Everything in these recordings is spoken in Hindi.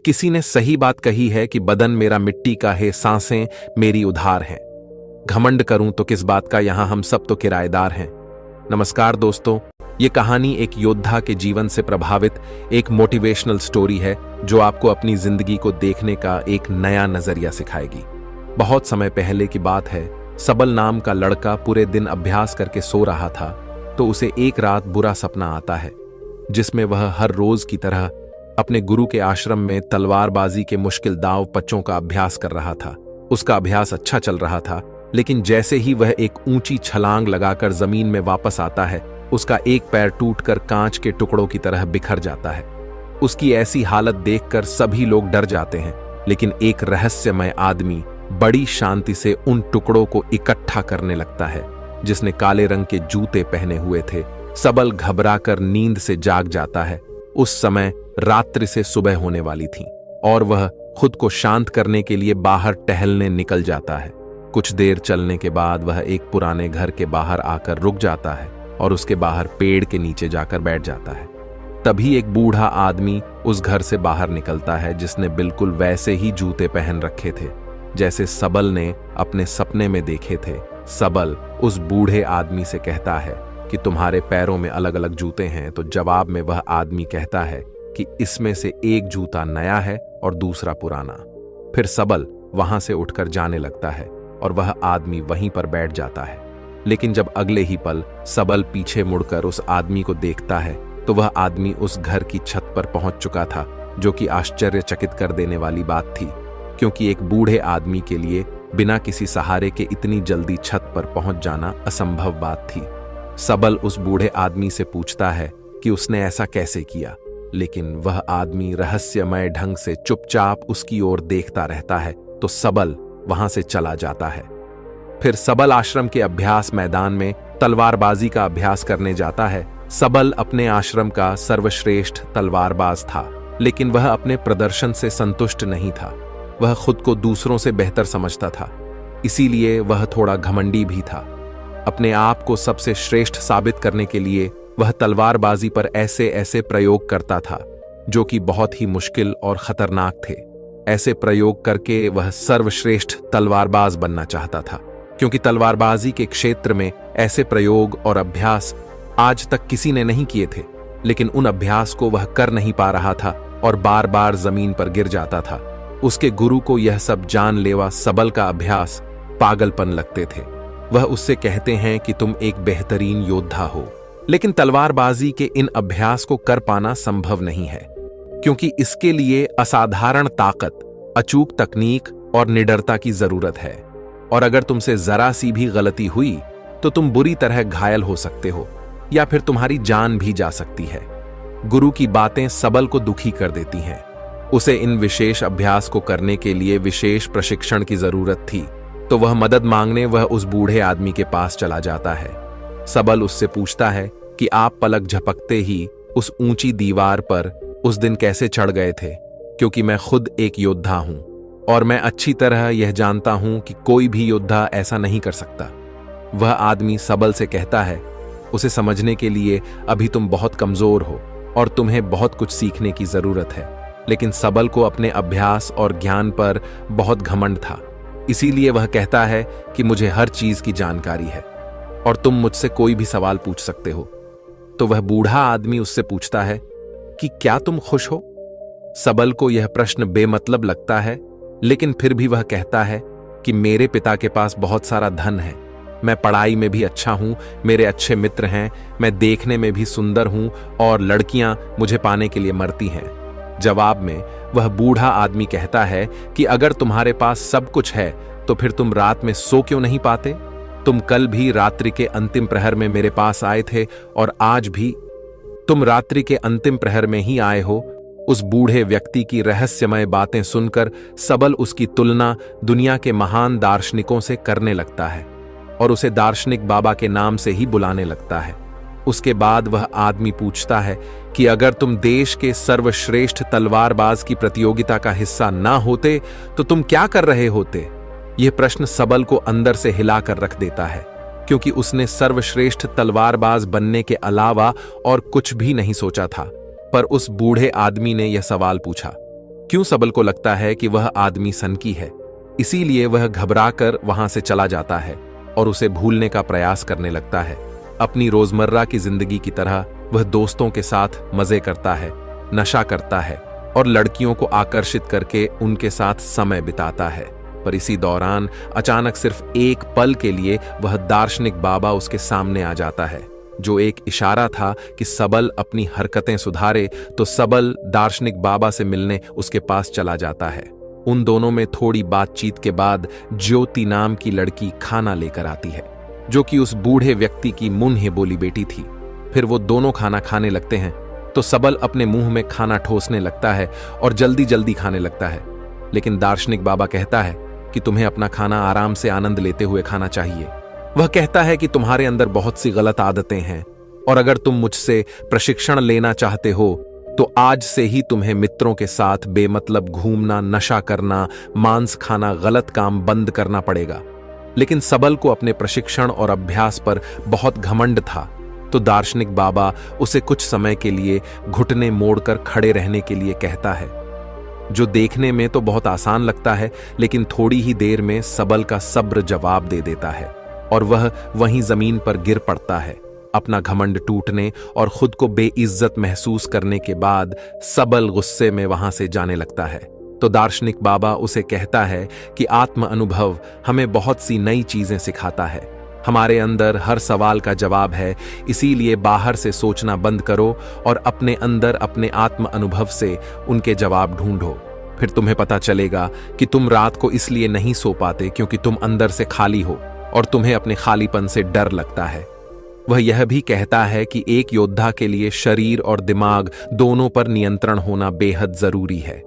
किसी ने सही बात कही है कि बदन मेरा मिट्टी का है, सांसें मेरी उधार हैं। घमंड करूं तो किस बात का, यहां हम सब तो किराएदार हैं। नमस्कार दोस्तों, ये कहानी एक योद्धा के जीवन से प्रभावित एक मोटिवेशनल स्टोरी है जो आपको अपनी जिंदगी को देखने का एक नया नजरिया सिखाएगी। बहुत समय पहले की बात है। सबल नाम का लड़का पूरे दिन अभ्यास करके सो रहा था तो उसे एक रात बुरा सपना आता है जिसमें वह हर रोज की तरह अपने गुरु के आश्रम में तलवारबाजी के मुश्किल दांव पच्चों का अभ्यास कर रहा था। उसका अभ्यास अच्छा चल रहा था, लेकिन जैसे ही वह एक ऊंची छलांग लगाकर जमीन में वापस आता है, उसका एक पैर टूटकर कांच के टुकड़ों की तरह बिखर जाता है। उसकी ऐसी हालत देखकर सभी लोग डर जाते हैं, लेकिन एक रहस्यमय आदमी बड़ी शांति से उन टुकड़ों को इकट्ठा करने लगता है जिसने काले रंग के जूते पहने हुए थे। सबल घबराकर नींद से जाग जाता है। उस समय रात्रि से सुबह होने वाली थी और वह खुद को शांत करने के लिए बाहर टहलने निकल जाता है। कुछ देर चलने के बाद वह एक पुराने घर के बाहर आकर रुक जाता है और उसके बाहर पेड़ के नीचे जाकर बैठ जाता है। तभी एक बूढ़ा आदमी उस घर से बाहर निकलता है जिसने बिल्कुल वैसे ही जूते पहन रखे थे जैसे सबल ने अपने सपने में देखे थे। सबल उस बूढ़े आदमी से कहता है कि तुम्हारे पैरों में अलग अलग जूते हैं, तो जवाब में वह आदमी कहता है कि इसमें से एक जूता नया है और दूसरा पुराना। फिर सबल वहां से उठकर जाने लगता है और वह आदमी वहीं पर बैठ जाता है। लेकिन जब अगले ही पल सबल पीछे मुड़कर उस आदमी को देखता है तो वह आदमी उस घर की छत पर पहुंच चुका था, जो कि आश्चर्यचकित कर देने वाली बात थी, क्योंकि एक बूढ़े आदमी के लिए बिना किसी सहारे के इतनी जल्दी छत पर पहुंच जाना असंभव बात थी। सबल उस बूढ़े आदमी से पूछता है कि उसने ऐसा कैसे किया, लेकिन वह आदमी रहस्यमय ढंग से चुपचाप उसकी ओर देखता रहता है। तो सबल वहां से चला जाता है। फिर सबल आश्रम के अभ्यास मैदान में तलवारबाजी का अभ्यास करने जाता है। सबल अपने आश्रम का सर्वश्रेष्ठ तलवारबाज था, लेकिन वह अपने प्रदर्शन से संतुष्ट नहीं था। वह खुद को दूसरों से बेहतर समझता था, इसीलिए वह थोड़ा घमंडी भी था। अपने आप को सबसे श्रेष्ठ साबित करने के लिए वह तलवारबाजी पर ऐसे ऐसे प्रयोग करता था जो कि बहुत ही मुश्किल और खतरनाक थे। ऐसे प्रयोग करके वह सर्वश्रेष्ठ तलवारबाज बनना चाहता था, क्योंकि तलवारबाजी के क्षेत्र में ऐसे प्रयोग और अभ्यास आज तक किसी ने नहीं किए थे। लेकिन उन अभ्यास को वह कर नहीं पा रहा था और बार बार जमीन पर गिर जाता था। उसके गुरु को यह सब जानलेवा सबल का अभ्यास पागलपन लगते थे। वह उससे कहते हैं कि तुम एक बेहतरीन योद्धा हो, लेकिन तलवारबाजी के इन अभ्यास को कर पाना संभव नहीं है, क्योंकि इसके लिए असाधारण ताकत, अचूक तकनीक और निडरता की जरूरत है। और अगर तुमसे जरा सी भी गलती हुई तो तुम बुरी तरह घायल हो सकते हो या फिर तुम्हारी जान भी जा सकती है। गुरु की बातें सबल को दुखी कर देती हैं। उसे इन विशेष अभ्यास को करने के लिए विशेष प्रशिक्षण की जरूरत थी, तो वह मदद मांगने वह उस बूढ़े आदमी के पास चला जाता है। सबल उससे पूछता है कि आप पलक झपकते ही उस ऊंची दीवार पर उस दिन कैसे चढ़ गए थे, क्योंकि मैं खुद एक योद्धा हूं और मैं अच्छी तरह यह जानता हूं कि कोई भी योद्धा ऐसा नहीं कर सकता। वह आदमी सबल से कहता है, उसे समझने के लिए अभी तुम बहुत कमजोर हो और तुम्हें बहुत कुछ सीखने की जरूरत है। लेकिन सबल को अपने अभ्यास और ज्ञान पर बहुत घमंड था, इसीलिए वह कहता है कि मुझे हर चीज की जानकारी है और तुम मुझसे कोई भी सवाल पूछ सकते हो। तो वह बूढ़ा आदमी उससे पूछता है कि क्या तुम खुश हो? सबल को यह प्रश्न बेमतलब लगता है, लेकिन फिर भी वह कहता है कि मेरे पिता के पास बहुत सारा धन है, मैं पढ़ाई में भी अच्छा हूं, मेरे अच्छे मित्र हैं, मैं देखने में भी सुंदर हूं और लड़कियां मुझे पाने के लिए मरती हैं। जवाब में वह बूढ़ा आदमी कहता है कि अगर तुम्हारे पास सब कुछ है तो फिर तुम रात में सो क्यों नहीं पाते? तुम कल भी रात्रि के अंतिम प्रहर में मेरे पास आए थे और आज भी तुम रात्रि के अंतिम प्रहर में ही आए हो। उस बूढ़े व्यक्ति की रहस्यमय बातें सुनकर सबल उसकी तुलना दुनिया के महान दार्शनिकों से करने लगता है और उसे दार्शनिक बाबा के नाम से ही बुलाने लगता है। उसके बाद वह आदमी पूछता है कि अगर तुम देश के सर्वश्रेष्ठ तलवारबाज की प्रतियोगिता का हिस्सा ना होते तो तुम क्या कर रहे होते? यह प्रश्न सबल को अंदर से हिलाकर रख देता है, क्योंकि उसने सर्वश्रेष्ठ तलवारबाज बनने के अलावा और कुछ भी नहीं सोचा था। पर उस बूढ़े आदमी ने यह सवाल पूछा, क्यों सबल को लगता है कि वह आदमी सनकी है, इसीलिए वह घबराकर वहां से चला जाता है और उसे भूलने का प्रयास करने लगता है। अपनी रोजमर्रा की जिंदगी की तरह वह दोस्तों के साथ मजे करता है, नशा करता है और लड़कियों को आकर्षित करके उनके साथ समय बिताता है। पर इसी दौरान अचानक सिर्फ एक पल के लिए वह दार्शनिक बाबा उसके सामने आ जाता है, जो एक इशारा था कि सबल अपनी हरकतें सुधारे। तो सबल दार्शनिक बाबा से मिलने उसके पास चला जाता है। उन दोनों में थोड़ी बातचीत के बाद ज्योति नाम की लड़की खाना लेकर आती है, जो कि उस बूढ़े व्यक्ति की मुंह बोली बेटी थी। फिर वो दोनों खाना खाने लगते हैं तो सबल अपने मुंह में खाना ठोसने लगता है और जल्दी जल्दी खाने लगता है। लेकिन दार्शनिक बाबा कहता है कि तुम्हें अपना खाना आराम से आनंद लेते हुए खाना चाहिए। वह कहता है कि तुम्हारे अंदर बहुत सी गलत आदतें हैं और अगर तुम मुझसे प्रशिक्षण लेना चाहते हो तो आज से ही तुम्हें मित्रों के साथ बेमतलब घूमना, नशा करना, मांस खाना, गलत काम बंद करना पड़ेगा। लेकिन सबल को अपने प्रशिक्षण और अभ्यास पर बहुत घमंड था, तो दार्शनिक बाबा उसे कुछ समय के लिए घुटने मोड़कर खड़े रहने के लिए कहता है, जो देखने में तो बहुत आसान लगता है, लेकिन थोड़ी ही देर में सबल का सब्र जवाब दे देता है और वह वहीं जमीन पर गिर पड़ता है। अपना घमंड टूटने और खुद को बेइज्जत महसूस करने के बाद सबल गुस्से में वहां से जाने लगता है। तो दार्शनिक बाबा उसे कहता है कि आत्म अनुभव हमें बहुत सी नई चीजें सिखाता है। हमारे अंदर हर सवाल का जवाब है, इसीलिए बाहर से सोचना बंद करो और अपने अंदर अपने आत्म अनुभव से उनके जवाब ढूंढो। फिर तुम्हें पता चलेगा कि तुम रात को इसलिए नहीं सो पाते क्योंकि तुम अंदर से खाली हो और तुम्हें अपने खालीपन से डर लगता है। वह यह भी कहता है कि एक योद्धा के लिए शरीर और दिमाग दोनों पर नियंत्रण होना बेहद जरूरी है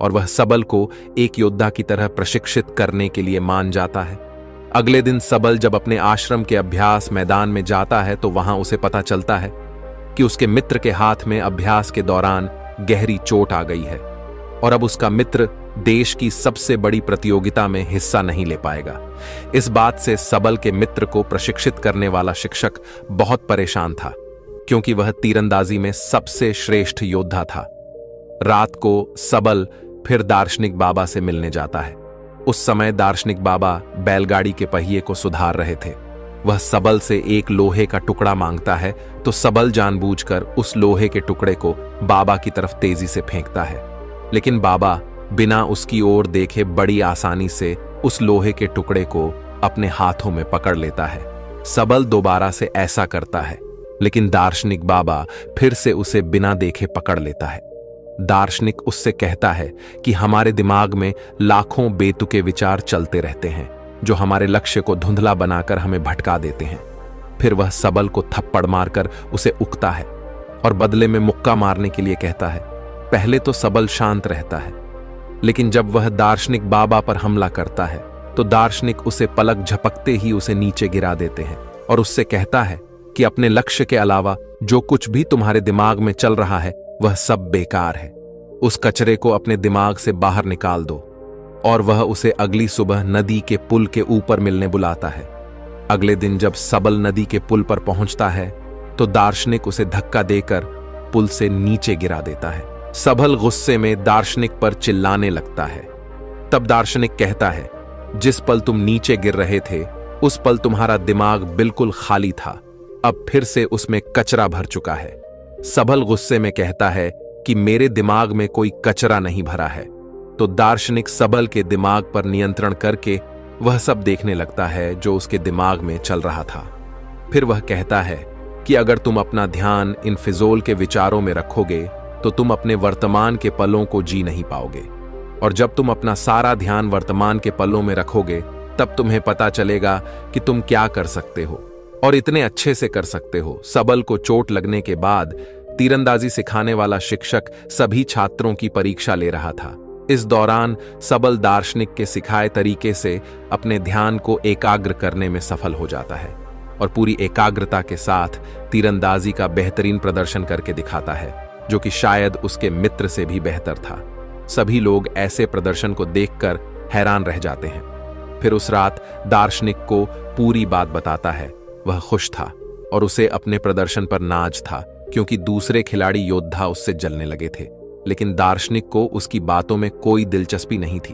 और वह सबल को एक योद्धा की तरह प्रशिक्षित करने के लिए मान जाता है। अगले दिन सबल जब अपने आश्रम के अभ्यास मैदान में जाता है तो वहां उसे पता चलता है कि उसके मित्र के हाथ में अभ्यास के दौरान गहरी चोट आ गई है और अब उसका मित्र देश की सबसे बड़ी प्रतियोगिता में हिस्सा नहीं ले पाएगा। इस बात से सबल के मित्र को प्रशिक्षित करने वाला शिक्षक बहुत परेशान था, क्योंकि वह तीरंदाजी में सबसे श्रेष्ठ योद्धा था। रात को सबल फिर दार्शनिक बाबा से मिलने जाता है। उस समय दार्शनिक बाबा बैलगाड़ी के पहिए को सुधार रहे थे। वह सबल से एक लोहे का टुकड़ा मांगता है, तो सबल जानबूझकर उस लोहे के टुकड़े को बाबा की तरफ तेजी से फेंकता है, लेकिन बाबा बिना उसकी ओर देखे बड़ी आसानी से उस लोहे के टुकड़े को अपने हाथों में पकड़ लेता है। सबल दोबारा से ऐसा करता है, लेकिन दार्शनिक बाबा फिर से उसे बिना देखे पकड़ लेता है। दार्शनिक उससे कहता है कि हमारे दिमाग में लाखों बेतुके विचार चलते रहते हैं, जो हमारे लक्ष्य को धुंधला बनाकर हमें भटका देते हैं। फिर वह सबल को थप्पड़ मारकर उसे उकता है और बदले में मुक्का मारने के लिए कहता है। पहले तो सबल शांत रहता है, लेकिन जब वह दार्शनिक बाबा पर हमला करता है तो दार्शनिक उसे पलक झपकते ही उसे नीचे गिरा देते हैं और उससे कहता है कि अपने लक्ष्य के अलावा जो कुछ भी तुम्हारे दिमाग में चल रहा है वह सब बेकार है। उस कचरे को अपने दिमाग से बाहर निकाल दो। और वह उसे अगली सुबह नदी के पुल के ऊपर मिलने बुलाता है। अगले दिन जब सबल नदी के पुल पर पहुंचता है तो दार्शनिक उसे धक्का देकर पुल से नीचे गिरा देता है। सबल गुस्से में दार्शनिक पर चिल्लाने लगता है। तब दार्शनिक कहता है, जिस पल तुम नीचे गिर रहे थे उस पल तुम्हारा दिमाग बिल्कुल खाली था, अब फिर से उसमें कचरा भर चुका है। सबल गुस्से में कहता है कि मेरे दिमाग में कोई कचरा नहीं भरा है। तो दार्शनिक सबल के दिमाग पर नियंत्रण करके वह सब देखने लगता है जो उसके दिमाग में चल रहा था। फिर वह कहता है कि अगर तुम अपना ध्यान इन फिजूल के विचारों में रखोगे तो तुम अपने वर्तमान के पलों को जी नहीं पाओगे, और जब तुम अपना सारा ध्यान वर्तमान के पलों में रखोगे तब तुम्हें पता चलेगा कि तुम क्या कर सकते हो और इतने अच्छे से कर सकते हो। सबल को चोट लगने के बाद तीरंदाजी सिखाने वाला शिक्षक सभी छात्रों की परीक्षा ले रहा था। इस दौरान सबल दार्शनिक के सिखाए तरीके से अपने ध्यान को एकाग्र करने में सफल हो जाता है और पूरी एकाग्रता के साथ तीरंदाजी का बेहतरीन प्रदर्शन करके दिखाता है, जो कि शायद उसके मित्र से भी बेहतर था। सभी लोग ऐसे प्रदर्शन को देखकर हैरान रह जाते हैं। फिर उस रात दार्शनिक को पूरी बात बताता है। वह खुश था और उसे अपने प्रदर्शन पर नाज था, क्योंकि दूसरे खिलाड़ी योद्धा उससे जलने लगे थे। लेकिन दार्शनिक को उसकी बातों में कोई दिलचस्पी नहीं थी।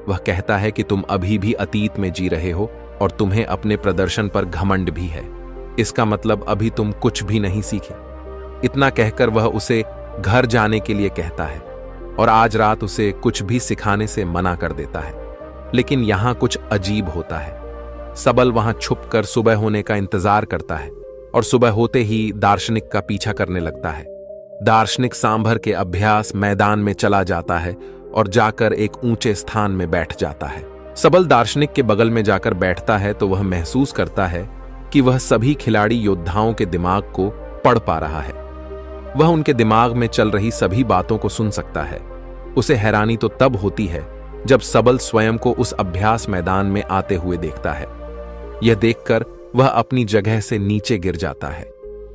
वह कहता है कि तुम अभी भी अतीत में जी रहे हो और तुम्हें अपने प्रदर्शन पर घमंड भी है। इसका मतलब अभी तुम कुछ भी नहीं सीखे। इतना कहकर वह उसे घर जाने के लिए कहता है और आज रात उसे कुछ भी सिखाने से मना कर देता है। लेकिन यहां कुछ अजीब होता है। सबल वहां छुपकर सुबह होने का इंतजार करता है और सुबह होते ही दार्शनिक का पीछा करने लगता है। दार्शनिक सांभर के अभ्यास मैदान में चला जाता है और जाकर एक ऊंचे स्थान में बैठ जाता है। सबल दार्शनिक के बगल में जाकर बैठता है तो वह महसूस करता है कि वह सभी खिलाड़ी योद्धाओं के दिमाग को पढ़ पा रहा है। वह उनके दिमाग में चल रही सभी बातों को सुन सकता है। उसे हैरानी तो तब होती है जब सबल स्वयं को उस अभ्यास मैदान में आते हुए देखता है। यह देखकर वह अपनी जगह से नीचे गिर जाता है।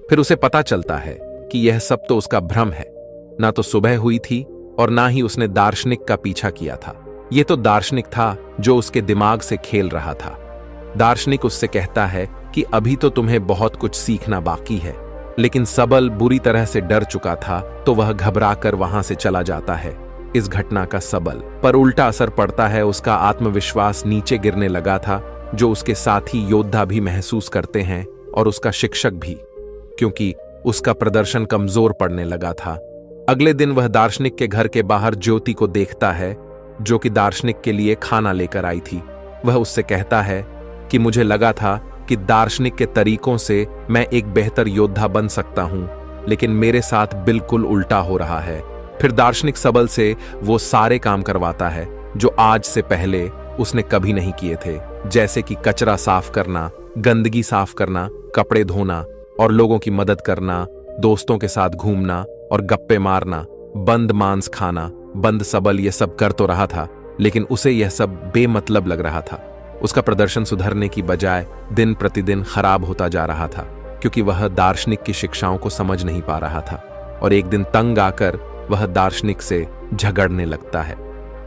फिर उसे पता चलता है कि यह सब तो उसका भ्रम है। ना तो सुबह हुई थी और ना ही उसने दार्शनिक का पीछा किया था। यह तो दार्शनिक था जो उसके दिमाग से खेल रहा था। दार्शनिक उससे कहता है कि अभी तो तुम्हें बहुत कुछ सीखना बाकी है। लेकिन सबल बुरी तरह से डर चुका था तो वह घबराकर वहां से चला जाता है। इस घटना का सबल पर उल्टा असर पड़ता है। उसका आत्मविश्वास नीचे गिरने लगा था, जो उसके साथी योद्धा भी महसूस करते हैं और उसका शिक्षक भी, क्योंकि उसका प्रदर्शन कमजोर पड़ने लगा था। अगले दिन वह दार्शनिक के घर के बाहर ज्योति को देखता है, जो कि दार्शनिक के लिए खाना लेकर आई थी। वह उससे कहता है कि मुझे लगा था कि दार्शनिक के तरीकों से मैं एक बेहतर योद्धा बन सकता हूं, लेकिन मेरे साथ बिल्कुल उल्टा हो रहा है। फिर दार्शनिक सबल से वो सारे काम करवाता है जो आज से पहले उसने कभी नहीं किए थे, जैसे कि कचरा साफ करना, गंदगी साफ करना, कपड़े धोना और लोगों की मदद करना, दोस्तों के साथ घूमना और गप्पे मारना, बंद मांस खाना। बंद सबल ये सब कर तो रहा था, लेकिन उसे यह सब बेमतलब लग रहा था। उसका प्रदर्शन सुधरने की बजाय दिन प्रतिदिन खराब होता जा रहा था, क्योंकि वह दार्शनिक की शिक्षाओं को समझ नहीं पा रहा था। और एक दिन तंग आकर वह दार्शनिक से झगड़ने लगता है।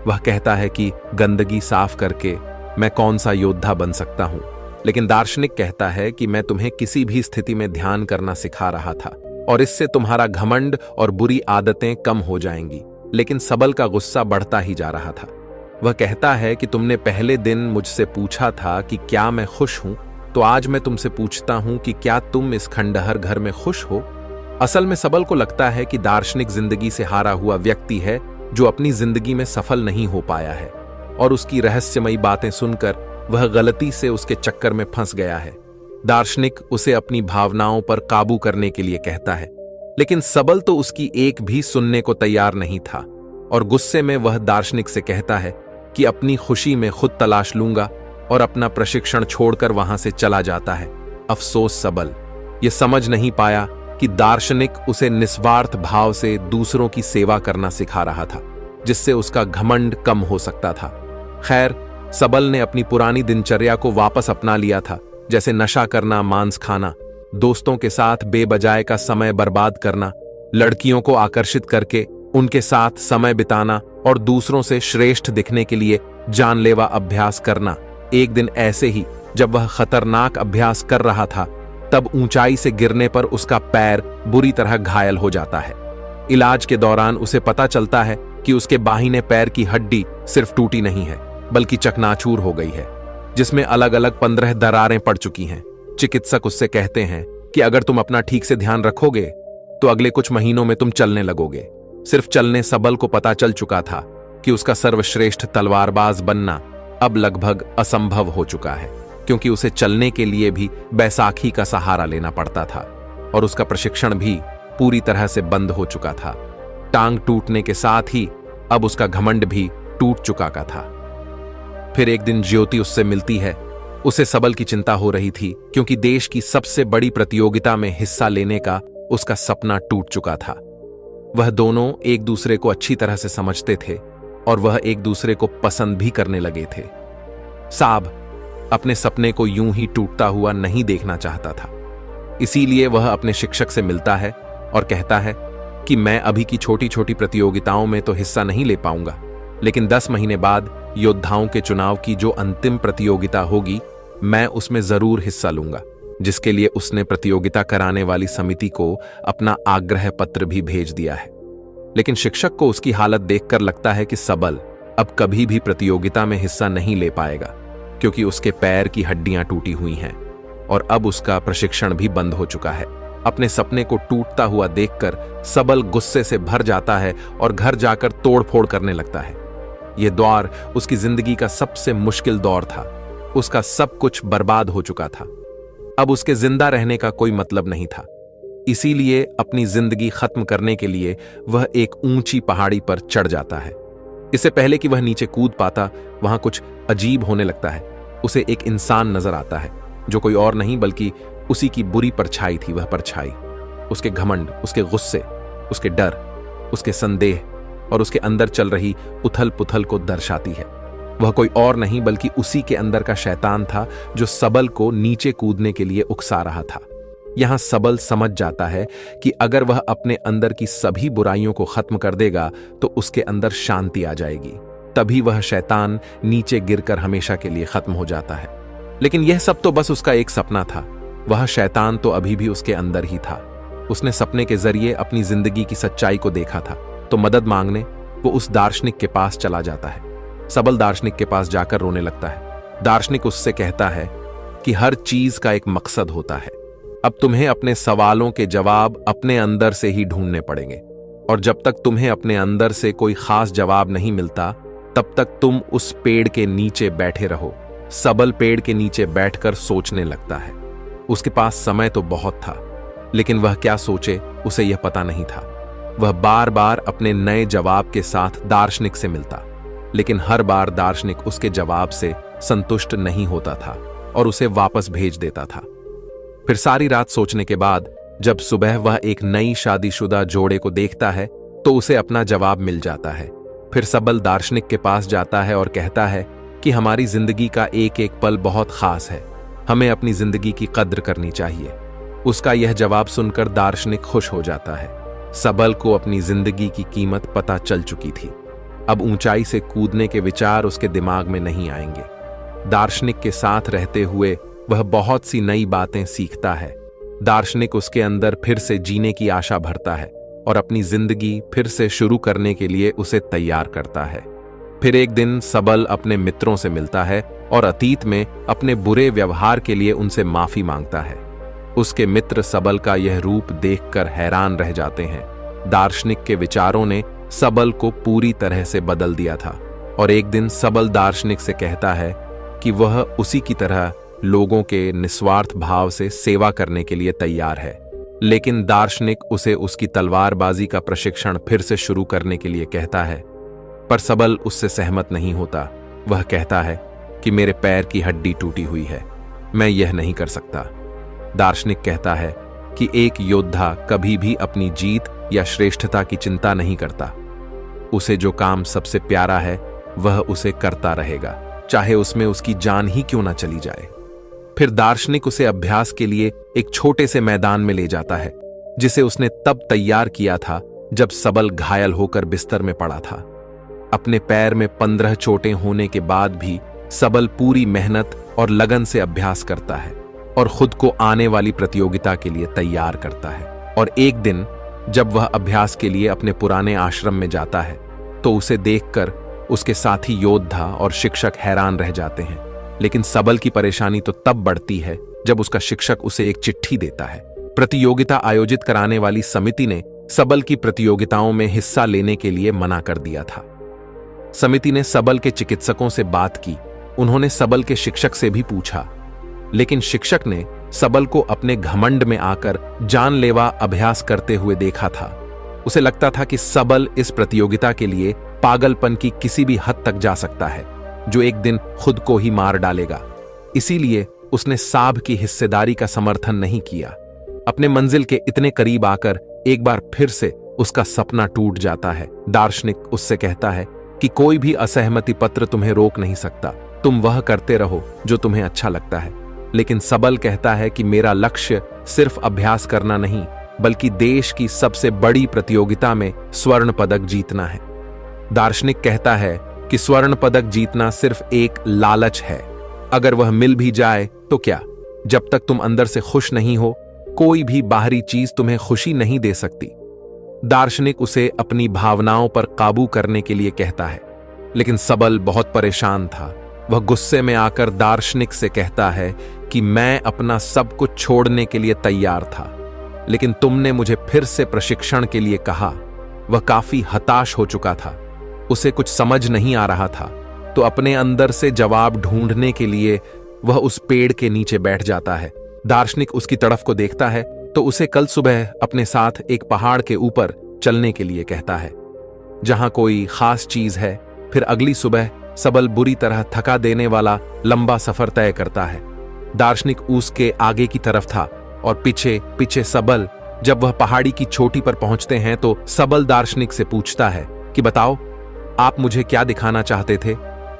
वह कहता है कि गंदगी साफ करके मैं कौन सा योद्धा बन सकता हूं। लेकिन दार्शनिक कहता है कि मैं तुम्हें किसी भी स्थिति में ध्यान करना सिखा रहा था और इससे तुम्हारा घमंड और बुरी आदतें कम हो जाएंगी। लेकिन सबल का गुस्सा बढ़ता ही जा रहा था। वह कहता है कि तुमने पहले दिन मुझसे पूछा था कि क्या मैं खुश हूं, तो आज मैं तुमसे पूछता हूं कि क्या तुम इस खंडहर घर में खुश हो। असल में सबल को लगता है कि दार्शनिक जिंदगी से हारा हुआ व्यक्ति है जो अपनी जिंदगी में सफल नहीं हो पाया है, और उसकी रहस्यमयी बातें सुनकर वह गलती से उसके चक्कर में फंस गया है। दार्शनिक उसे अपनी भावनाओं पर काबू करने के लिए कहता है, लेकिन सबल तो उसकी एक भी सुनने को तैयार नहीं था और गुस्से में वह दार्शनिक से कहता है कि अपनी खुशी में खुद तलाश लूंगा और अपना प्रशिक्षण छोड़कर वहां से चला जाता है। अफसोस सबल यह समझ नहीं पाया कि दार्शनिक उसे निस्वार्थ भाव से दूसरों की सेवा करना सिखा रहा था, जिससे उसका घमंड कम हो सकता था। खैर, सबल ने अपनी पुरानी दिनचर्या को वापस अपना लिया था, जैसे नशा करना, मांस खाना, दोस्तों के साथ बेबजाय का समय बर्बाद करना, लड़कियों को आकर्षित करके उनके साथ समय बिताना और दूसरों से श्रेष्ठ दिखने के लिए जानलेवा अभ्यास करना। एक दिन ऐसे ही जब वह खतरनाक अभ्यास कर रहा था, तब ऊंचाई से गिरने पर उसका पैर बुरी तरह घायल हो जाता है। इलाज के दौरान उसे पता चलता है कि उसके बाहिने पैर की हड्डी सिर्फ टूटी नहीं है, बल्कि चकनाचूर हो गई है, जिसमें अलग अलग 15 दरारें पड़ चुकी हैं। चिकित्सक उससे कहते हैं कि अगर तुम अपना ठीक से ध्यान रखोगे तो अगले कुछ महीनों में तुम चलने लगोगे। सिर्फ चलने सबल को पता चल चुका था कि उसका सर्वश्रेष्ठ तलवारबाज बनना अब लगभग असंभव हो चुका है, क्योंकि उसे चलने के लिए भी बैसाखी का सहारा लेना पड़ता था और उसका प्रशिक्षण भी पूरी तरह से बंद हो चुका था। टांग टूटने के साथ ही अब उसका घमंड भी टूट चुका का था। फिर एक दिन ज्योति उससे मिलती है। उसे सबल की चिंता हो रही थी, क्योंकि देश की सबसे बड़ी प्रतियोगिता में हिस्सा लेने का उसका सपना टूट चुका था। वह दोनों एक दूसरे को अच्छी तरह से समझते थे और वह एक दूसरे को पसंद भी करने लगे थे। साब अपने सपने को यूं ही टूटता हुआ नहीं देखना चाहता था, इसीलिए वह अपने शिक्षक से मिलता है और कहता है कि मैं अभी की छोटी छोटी प्रतियोगिताओं में तो हिस्सा नहीं ले पाऊंगा, लेकिन 10 महीने बाद योद्धाओं के चुनाव की जो अंतिम प्रतियोगिता होगी, मैं उसमें जरूर हिस्सा लूंगा, जिसके लिए उसने प्रतियोगिता कराने वाली समिति को अपना आग्रह पत्र भी भेज दिया है। लेकिन शिक्षक को उसकी हालत देखकर लगता है कि सबल अब कभी भी प्रतियोगिता में हिस्सा नहीं ले पाएगा, क्योंकि उसके पैर की हड्डियां टूटी हुई हैं और अब उसका प्रशिक्षण भी बंद हो चुका है। अपने सपने को टूटता हुआ देखकर सबल गुस्से से भर जाता है और घर जाकर तोड़फोड़ करने लगता है। यह दौर उसकी जिंदगी का सबसे मुश्किल दौर था। उसका सब कुछ बर्बाद हो चुका था। अब उसके जिंदा रहने का कोई मतलब नहीं था। इसीलिए अपनी जिंदगी खत्म करने के लिए वह एक ऊंची पहाड़ी पर चढ़ जाता है। इससे पहले कि वह नीचे कूद पाता, वहां कुछ अजीब होने लगता है। उसे एक इंसान नजर आता है, जो कोई और नहीं बल्कि उसी की बुरी परछाई थी। वह परछाई उसके घमंड, उसके गुस्से, उसके डर, उसके संदेह और उसके अंदर चल रही उथल पुथल को दर्शाती है। वह कोई और नहीं बल्कि उसी के अंदर का शैतान था, जो सबल को नीचे कूदने के लिए उकसा रहा था। यहां सबल समझ जाता है कि अगर वह अपने अंदर की सभी बुराइयों को खत्म कर देगा तो उसके अंदर शांति आ जाएगी। तभी वह शैतान नीचे गिरकर हमेशा के लिए खत्म हो जाता है। लेकिन यह सब तो बस उसका एक सपना था। वह शैतान तो अभी भी उसके अंदर ही था। उसने सपने के जरिए अपनी जिंदगी की सच्चाई को देखा था, तो मदद मांगने वो उस दार्शनिक के पास चला जाता है। सबल दार्शनिक के पास जाकर रोने लगता है। दार्शनिक उससे कहता है कि हर चीज का एक मकसद होता है। अब तुम्हें अपने सवालों के जवाब अपने अंदर से ही ढूंढने पड़ेंगे, और जब तक तुम्हें अपने अंदर से कोई खास जवाब नहीं मिलता, तब तक तुम उस पेड़ के नीचे बैठे रहो। सबल पेड़ के नीचे बैठकर सोचने लगता है। उसके पास समय तो बहुत था, लेकिन वह क्या सोचे उसे यह पता नहीं था। वह बार बार अपने नए जवाब के साथ दार्शनिक से मिलता, लेकिन हर बार दार्शनिक उसके जवाब से संतुष्ट नहीं होता था और उसे वापस भेज देता था। फिर सारी रात सोचने के बाद जब सुबह वह एक नई शादीशुदा जोड़े को देखता है, तो उसे अपना जवाब मिल जाता है। फिर सबल दार्शनिक के पास जाता है और कहता है कि हमारी जिंदगी का एक एक पल बहुत खास है, हमें अपनी जिंदगी की कद्र करनी चाहिए। उसका यह जवाब सुनकर दार्शनिक खुश हो जाता है। सबल को अपनी जिंदगी की कीमत पता चल चुकी थी। अब ऊंचाई से कूदने के विचार उसके दिमाग में नहीं आएंगे। दार्शनिक के साथ रहते हुए वह बहुत सी नई बातें सीखता है। दार्शनिक उसके अंदर फिर से जीने की आशा भरता है और अपनी जिंदगी फिर से शुरू करने के लिए उसे तैयार करता है। फिर एक दिन सबल अपने मित्रों से मिलता है और अतीत में अपने बुरे व्यवहार के लिए उनसे माफी मांगता है। उसके मित्र सबल का यह रूप देखकर हैरान रह जाते हैं। दार्शनिक के विचारों ने सबल को पूरी तरह से बदल दिया था, और एक दिन सबल दार्शनिक से कहता है कि वह उसी की तरह लोगों के निस्वार्थ भाव से सेवा करने के लिए तैयार है। लेकिन दार्शनिक उसे उसकी तलवारबाजी का प्रशिक्षण फिर से शुरू करने के लिए कहता है, पर सबल उससे सहमत नहीं होता। वह कहता है कि मेरे पैर की हड्डी टूटी हुई है, मैं यह नहीं कर सकता। दार्शनिक कहता है कि एक योद्धा कभी भी अपनी जीत या श्रेष्ठता की चिंता नहीं करता। उसे जो काम सबसे प्यारा है वह उसे करता रहेगा, चाहे उसमें उसकी जान ही क्यों ना चली जाए। फिर दार्शनिक उसे अभ्यास के लिए एक छोटे से मैदान में ले जाता है, जिसे उसने तब तैयार किया था जब सबल घायल होकर बिस्तर में पड़ा था। अपने पैर में 15 चोटें होने के बाद भी सबल पूरी मेहनत और लगन से अभ्यास करता है और खुद को आने वाली प्रतियोगिता के लिए तैयार करता है। और एक दिन जब वह अभ्यास के लिए अपने पुराने आश्रम में जाता है, तो उसे देखकर उसके साथी योद्धा और शिक्षक हैरान रह जाते हैं। लेकिन सबल की परेशानी तो तब बढ़ती है जब उसका शिक्षक उसे एक चिट्ठी देता है। प्रतियोगिता आयोजित कराने वाली समिति ने सबल की प्रतियोगिताओं में हिस्सा लेने के लिए मना कर दिया था। समिति ने सबल के चिकित्सकों से बात की। उन्होंने सबल के शिक्षक से भी पूछा, लेकिन शिक्षक ने सबल को अपने घमंड में आकर जानलेवा अभ्यास करते हुए देखा था। उसे लगता था कि सबल इस प्रतियोगिता के लिए पागलपन की किसी भी हद तक जा सकता है, जो एक दिन खुद को ही मार डालेगा। इसीलिए उसने साब की हिस्सेदारी का समर्थन नहीं किया। अपने मंजिल के इतने करीब आकर एक बार फिर से उसका सपना टूट जाता है। दार्शनिक उससे कहता है कि कोई भी असहमति पत्र तुम्हें रोक नहीं सकता, तुम वह करते रहो जो तुम्हें अच्छा लगता है। लेकिन सबल कहता है कि मेरा लक्ष्य सिर्फ अभ्यास करना नहीं, बल्कि देश की सबसे बड़ी प्रतियोगिता में स्वर्ण पदक जीतना है। दार्शनिक कहता है कि स्वर्ण पदक जीतना सिर्फ एक लालच है। अगर वह मिल भी जाए तो क्या, जब तक तुम अंदर से खुश नहीं हो, कोई भी बाहरी चीज तुम्हें खुशी नहीं दे सकती। दार्शनिक उसे अपनी भावनाओं पर काबू करने के लिए कहता है, लेकिन सबल बहुत परेशान था। वह गुस्से में आकर दार्शनिक से कहता है कि मैं अपना सब कुछ छोड़ने के लिए तैयार था, लेकिन तुमने मुझे फिर से प्रशिक्षण के लिए कहा। वह काफी हताश हो चुका था, उसे कुछ समझ नहीं आ रहा था, तो अपने अंदर से जवाब ढूंढने के लिए वह उस पेड़ के नीचे बैठ जाता है। दार्शनिक उसकी तरफ को देखता है तो उसे कल सुबह अपने साथ एक पहाड़ के ऊपर चलने के लिए कहता है, जहां कोई खास चीज है। फिर अगली सुबह सबल बुरी तरह थका देने वाला लंबा सफर तय करता है। दार्शनिक उसके आगे की तरफ था और पीछे पीछे सबल। जब वह पहाड़ी की चोटी पर पहुंचते हैं तो सबल दार्शनिक से पूछता है कि बताओ, आप मुझे क्या दिखाना चाहते थे?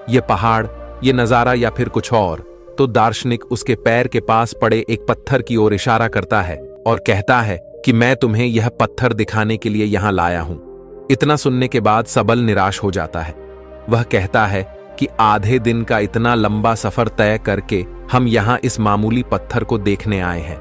ये पहाड़, ये नजारा या फिर कुछ और? तो दार्शनिक उसके पैर के पास पड़े एक पत्थर की ओर इशारा करता है और कहता है कि मैं तुम्हें यह पत्थर दिखाने के लिए यहां लाया हूं। इतना सुनने के बाद सबल निराश हो जाता है। वह कहता है कि आधे दिन का इतना लंबा सफर तय करके हम यहां इस मामूली पत्थर को देखने आए हैं।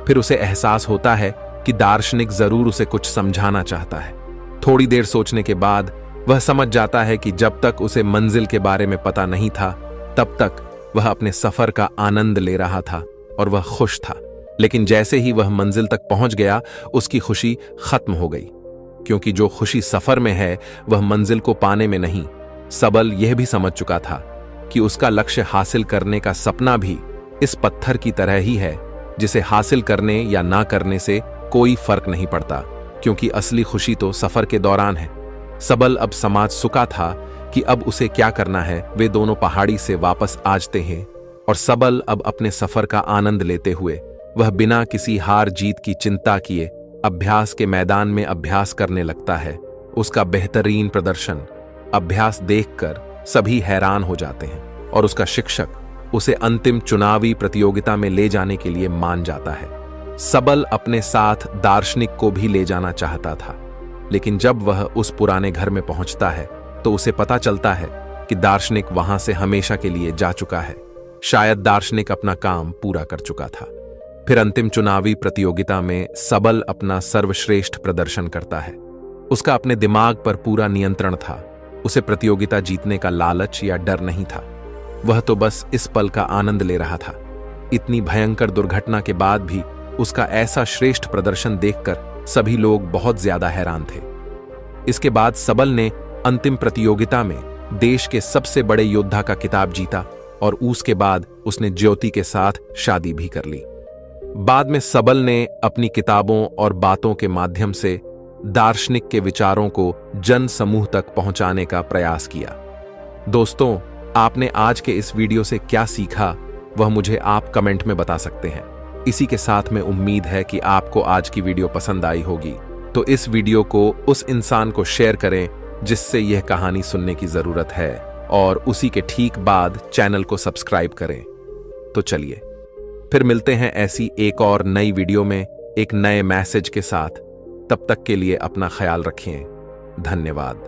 फिर उसे एहसास होता है कि दार्शनिक जरूर उसे कुछ समझाना चाहता है। थोड़ी देर सोचने के बाद वह समझ जाता है कि जब तक उसे मंजिल के बारे में पता नहीं था, तब तक वह अपने सफर का आनंद ले रहा था और वह खुश था। लेकिन जैसे ही वह मंजिल तक पहुंच गया, उसकी खुशी खत्म हो गई, क्योंकि जो खुशी सफर में है वह मंजिल को पाने में नहीं। सबल यह भी समझ चुका था कि उसका लक्ष्य हासिल करने का सपना भी इस पत्थर की तरह ही है, जिसे हासिल करने या ना करने से कोई फर्क नहीं पड़ता, क्योंकि असली खुशी तो सफर के दौरान है। सबल अब समझ चुका था कि अब उसे क्या करना है। वे दोनों पहाड़ी से वापस आते हैं और सबल अब अपने सफर का आनंद लेते हुए वह बिना किसी हार जीत की चिंता किए अभ्यास के मैदान में अभ्यास करने लगता है। उसका बेहतरीन प्रदर्शन अभ्यास देखकर सभी हैरान हो जाते हैं और उसका शिक्षक उसे अंतिम चुनावी प्रतियोगिता में ले जाने के लिए मान जाता है। सबल अपने साथ दार्शनिक को भी ले जाना चाहता था, लेकिन जब वह उस पुराने घर में पहुंचता है तो उसे पता चलता है कि दार्शनिक वहां से हमेशा के लिए जा चुका है। शायद दार्शनिक अपना काम पूरा कर चुका था। फिर अंतिम चुनावी प्रतियोगिता में सबल अपना सर्वश्रेष्ठ प्रदर्शन करता है। उसका अपने दिमाग पर पूरा नियंत्रण था। उसे प्रतियोगिता जीतने का लालच या डर नहीं था। वह तो बस इस पल का आनंद ले रहा था। इतनी भयंकर दुर्घटना के बाद भी उसका ऐसा श्रेष्ठ प्रदर्शन देखकर सभी लोग बहुत ज्यादा हैरान थे। इसके बाद सबल ने अंतिम प्रतियोगिता में देश के सबसे बड़े योद्धा का खिताब जीता और उसके बाद उसने ज्योति के साथ शादी भी कर ली। बाद में सबल ने अपनी किताबों और बातों के माध्यम से दार्शनिक के विचारों को जन समूह तक पहुंचाने का प्रयास किया। दोस्तों, आपने आज के इस वीडियो से क्या सीखा वह मुझे आप कमेंट में बता सकते हैं। इसी के साथ में उम्मीद है कि आपको आज की वीडियो पसंद आई होगी, तो इस वीडियो को उस इंसान को शेयर करें जिससे यह कहानी सुनने की जरूरत है, और उसी के ठीक बाद चैनल को सब्सक्राइब करें। तो चलिए फिर मिलते हैं ऐसी एक और नई वीडियो में एक नए मैसेज के साथ। तब तक के लिए अपना ख्याल रखें। धन्यवाद।